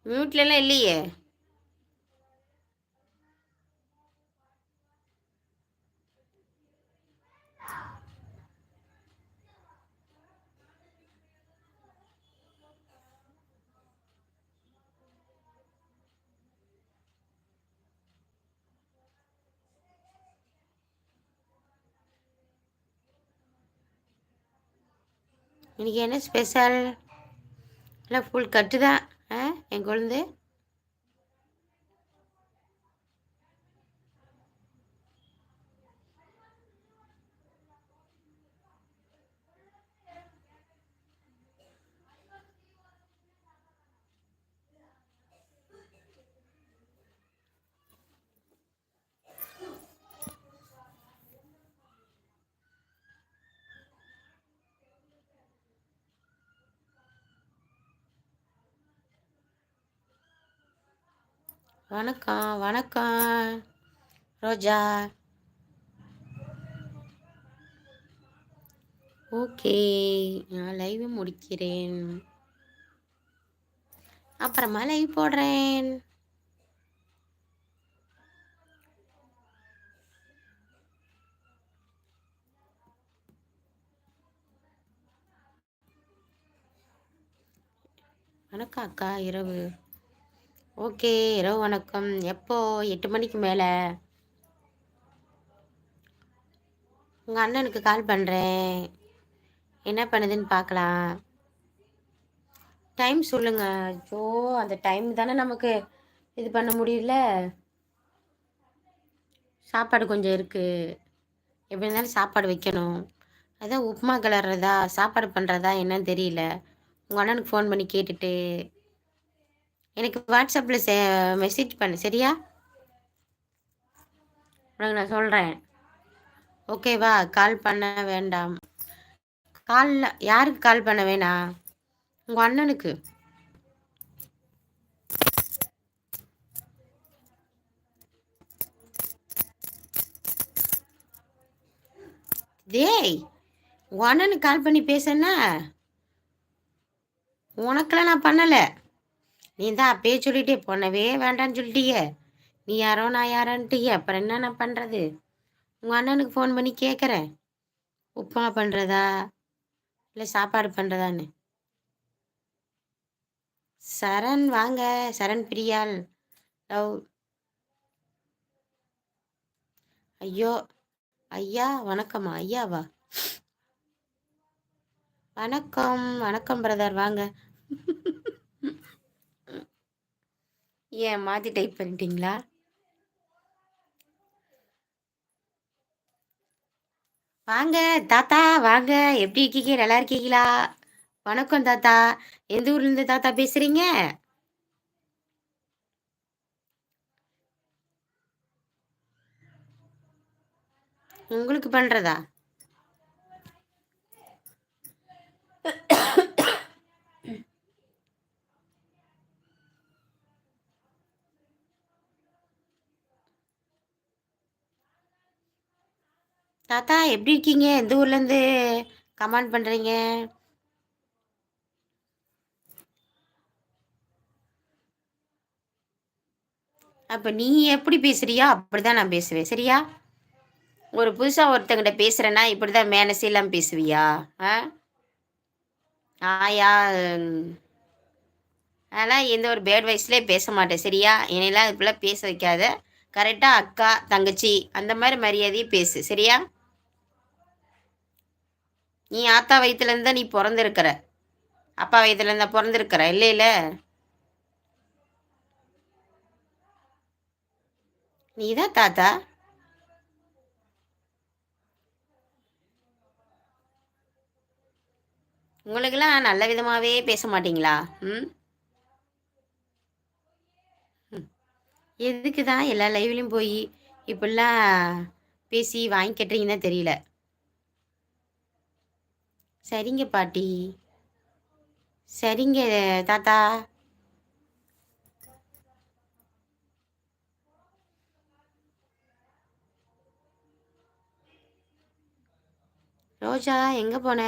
மியூட்லலாம் இல்லையே. இன்னைக்கு என்ன ஸ்பெஷல்? இல்லை ஃபுல் கட்டு தான். என் குழந்தை. வணக்கம் வணக்கம் ரோஜா. ஓகே, நான் லைவ் முடிக்கிறேன், அப்புறமா லைவ் போடுறேன். வணக்கம் அக்கா. இரவு. ஓகே, இரவு வணக்கம். எப்போ? 8 மணிக்கு மேலே உங்கள் அண்ணனுக்கு கால் பண்ணுறேன். என்ன பண்ணுதுன்னு பார்க்கலாம். டைம் சொல்லுங்க. ஜோ, அந்த டைம் தானே நமக்கு இது பண்ண முடியல. சாப்பாடு கொஞ்சம் இருக்குது, எப்படி இருந்தாலும் சாப்பாடு வைக்கணும். அதான் உப்புமா கிளறதா சாப்பாடு பண்ணுறதா என்னன்னு தெரியல. உங்கள் அண்ணனுக்கு ஃபோன் பண்ணி கேட்டுட்டு எனக்கு வாட்ஸ்அப்பில் மெசேஜ் பண்ணு, சரியா? உனக்கு நான் சொல்கிறேன், ஓகேவா? கால் பண்ண வேண்டாம். காலில் யாருக்கு கால் பண்ண வேணாம்? உங்கள் அண்ணனுக்கு. டேய், உங்கள் அண்ணனுக்கு கால் பண்ணி பேசுன்னா உனக்கெல்லாம் நான் பண்ணலை. நீ தான் அப்பயே சொல்லிட்டே பண்ணவே வேண்டான்னு சொல்லிட்டிய. நீ யாரோ நான் யாரோன்ட்டிய. அப்புறம் என்ன நான் பண்ணுறது? உங்கள் அண்ணனுக்கு ஃபோன் பண்ணி கேட்குறேன், உப்புமா பண்ணுறதா இல்லை சாப்பாடு பண்ணுறதான்னு. சரண் வாங்க. சரண் பிரியால் லவ். ஐயோ ஐயா, வணக்கம்மா. ஐயாவா? வணக்கம் வணக்கம் பிரதர், வாங்க. ஏன் மாற்றி டைப் பண்ணிட்டீங்களா? வாங்க தாத்தா, வாங்க. எப்படி இருக்கீங்க? நல்லா இருக்கீங்களா? வணக்கம் தாத்தா. எந்த ஊர்லேருந்து தாத்தா பேசுகிறீங்க? உங்களுக்கு பண்ணுறதா? தாத்தா எப்படி இருக்கீங்க? எந்த ஊர்லேருந்து கமெண்ட் பண்ணுறீங்க? அப்போ நீ எப்படி பேசுறியோ அப்படிதான் நான் பேசுவேன், சரியா? ஒரு புதுசாக ஒருத்தங்கிட்ட பேசுகிறேன்னா இப்படி தான் மேனஸே இல்லாமல் பேசுவியா? ஆயா, அதெல்லாம் எந்த ஒரு பேட் வைஸ்லேயே பேச மாட்டேன், சரியா? என்னையெல்லாம் இப்படிலாம் பேச வைக்காத. கரெக்டாக அக்கா தங்கச்சி அந்த மாதிரி மரியாதையை பேசு, சரியா? நீ ஆத்தா வயிற்றுலேருந்து தான் நீ பிறந்திருக்கிற, அப்பா வயிற்றுலேருந்து தான் பிறந்திருக்கிற, இல்லை இல்லை? நீ தான் தாத்தா. உங்களுக்கெல்லாம் நல்ல விதமாகவே பேச மாட்டீங்களா? ம். எதுக்கு தான் எல்லா லைவ்லையும் போய் இப்படிலாம் பேசி வாங்கி கட்டுறீங்கன்னு தெரியல. சரிங்க பாட்டி, சரிங்க தாத்தா. ரோஜா எங்கே போன?